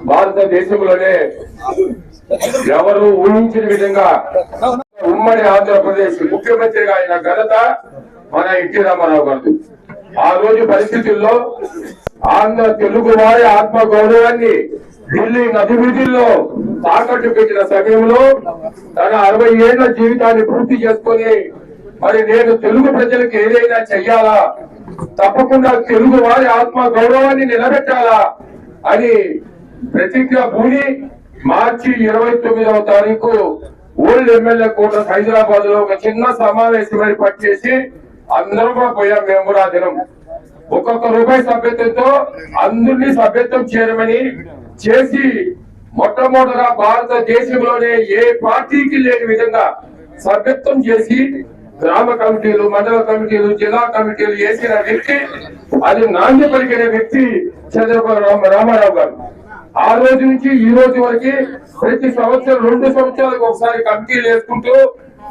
భారతదేశంలోనే ఎవరు ఊహించిన విధంగా ఉమ్మడి ఆంధ్రప్రదేశ్ ముఖ్యమంత్రిగా అయిన ఘనత మన ఎన్టీ రామారావు గారు. ఆ రోజు పరిస్థితుల్లో ఆంధ్ర తెలుగు వారి ఆత్మ గౌరవాన్ని ఢిల్లీ నది వీధుల్లో తాకట్టు పెట్టిన సమయంలో తన 60 ఏళ్ల జీవితాన్ని పూర్తి చేసుకుని మరి నేను తెలుగు ప్రజలకు ఏదైనా చెయ్యాలా, తప్పకుండా తెలుగు వారి ఆత్మ గౌరవాన్ని నిలబెట్టాలా అని ప్రతిజ్ఞ పూని మార్చి 29వ తారీఖు ఓల్డ్ ఎమ్మెల్యే కోట హైదరాబాద్ లో ఒక చిన్న సమావేశం ఏర్పాటు చేసి అందరం కూడా పోయాం. మేము కూడా దినం ఒక్కొక్క రూపాయి సభ్యత్వంతో అందరినీ సభ్యత్వం చేయమని చేసి మొట్టమొదటిగా భారతదేశంలోనే ఏ పార్టీకి లేని విధంగా సభ్యత్వం చేసి గ్రామ కమిటీలు, మండల కమిటీలు, జిల్లా కమిటీలు వేసిన వ్యక్తి, అది నాణ్య పలికిన వ్యక్తి చంద్రబాబు రామారావు గారు. ఆ రోజు నుంచి ఈ రోజు వరకు ప్రతి సంవత్సరం 2 సంవత్సరాలకు ఒకసారి కమిటీలు వేసుకుంటూ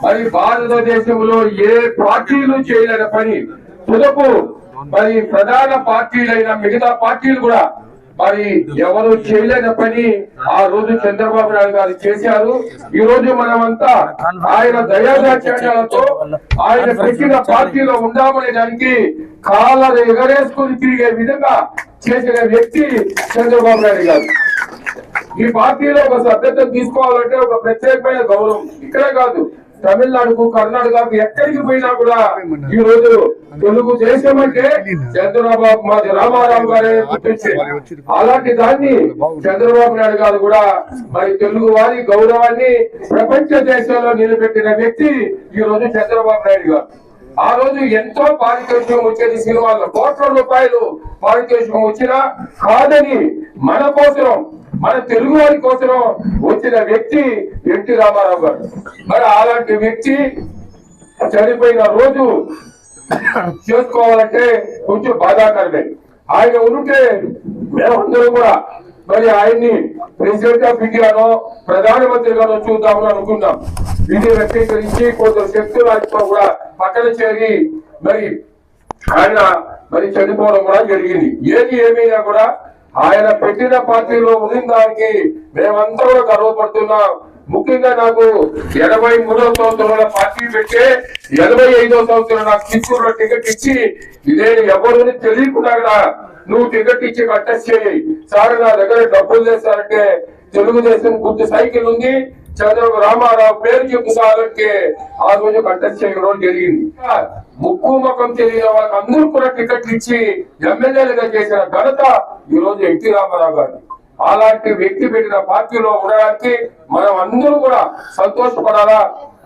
మరి భారతదేశంలో ఏ పార్టీలు చేయలేని పని తుదకు మరి ప్రధాన పార్టీలైన మిగతా పార్టీలు కూడా మరి ఎవరు చేయలేని పని ఆ రోజు చంద్రబాబు నాయుడు గారు చేశారు. ఈ రోజు మనమంతా ఆయన దయాదాక్షాలతో ఆయన పెట్టిన పార్టీలో ఉండామనే దానికి కాళ్ళ ఎగరేసుకుని తిరిగే విధంగా చేసిన వ్యక్తి చంద్రబాబు నాయుడు గారు. ఈ పార్టీలో ఒక సభ్యత్వం తీసుకోవాలంటే ఒక ప్రత్యేకమైన గౌరవం. ఇక్కడే కాదు, తమిళనాడుకు, కర్ణాటకకు ఎక్కడికి పోయినా కూడా ఈ రోజు తెలుగు దేశం అంటే చంద్రబాబు రామారావు గారే గుర్తించారు. అలాంటి దాన్ని చంద్రబాబు నాయుడు గారు కూడా మరి తెలుగు వారి గౌరవాన్ని ప్రపంచ దేశంలో నిలబెట్టిన వ్యక్తి ఈ రోజు చంద్రబాబు నాయుడు గారు. ఆ రోజు ఎంతో పారితోషికం వచ్చేది, సినిమాల్లో కోట్ల రూపాయలు పారితోషికం వచ్చినా కాదని మన కోసం, మన తెలుగు వారి కోసం వచ్చిన వ్యక్తి ఎన్టీ రామారావు గారు. మరి అలాంటి వ్యక్తి చనిపోయిన రోజు చేసుకోవాలంటే కొంచెం బాధాకరమే. ఆయన ఉంటే మేమందరూ కూడా మరి ఆయన్ని ప్రెసిడెంట్ ఆఫ్ ఇండియానో ప్రధానమంత్రిగానో చూద్దామని అనుకున్నాం. ఇది వ్యక్తీకరించి కొంచెం శక్తులతో కూడా పక్కన చేరి మరి ఆయన మరి చనిపోవడం కూడా జరిగింది. ఏది ఏమైనా కూడా ఆయన పెట్టిన పార్టీలో ఉన్న దానికి మేమంతా కూడా గర్వపడుతున్నాం. ముఖ్యంగా నాకు 83వ సంవత్సరంలో పార్టీ పెట్టే 85వ సంవత్సరం నాకు చిత్తూరులో టికెట్ ఇచ్చి ఇదే ఎవరు తెలియకుండా కూడా నువ్వు టికెట్ ఇచ్చి కంటెస్ట్ చేయి సార్, నా దగ్గర డబ్బులు చేస్తారంటే తెలుగుదేశం గుర్తు సైకిల్ ఉంది, చంద్రబాబు రామారావు పేరు చెప్పు సార్ అంటే ఆ రోజు కంటెస్ట్ చేయడం జరిగింది. ముక్కు ముఖం తెలియని వాళ్ళకి అందరూ కూడా టికెట్లు ఇచ్చి ఎమ్మెల్యేలుగా చేసిన ఘనత ఈ రోజు ఎన్టీ రామారావు గారు. అలాంటి వ్యక్తి పెట్టిన పార్టీలో ఉండడానికి మనం అందరూ కూడా సంతోషపడాలా,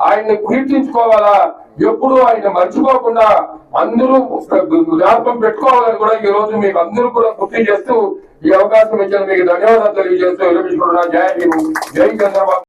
ఆయన్ని కీర్తించుకోవాలా, ఎప్పుడు ఆయన మర్చిపోకుండా అందరూ జ్ఞాపకం పెట్టుకోవాలని కూడా ఈ రోజు మీకు అందరూ కూడా గుర్తు చేస్తూ ఈ అవకాశం ఇచ్చిన మీకు ధన్యవాదాలు తెలియజేస్తూ విరమించుకుంటున్నా. జై హింద్, జై చంద్రబాబు.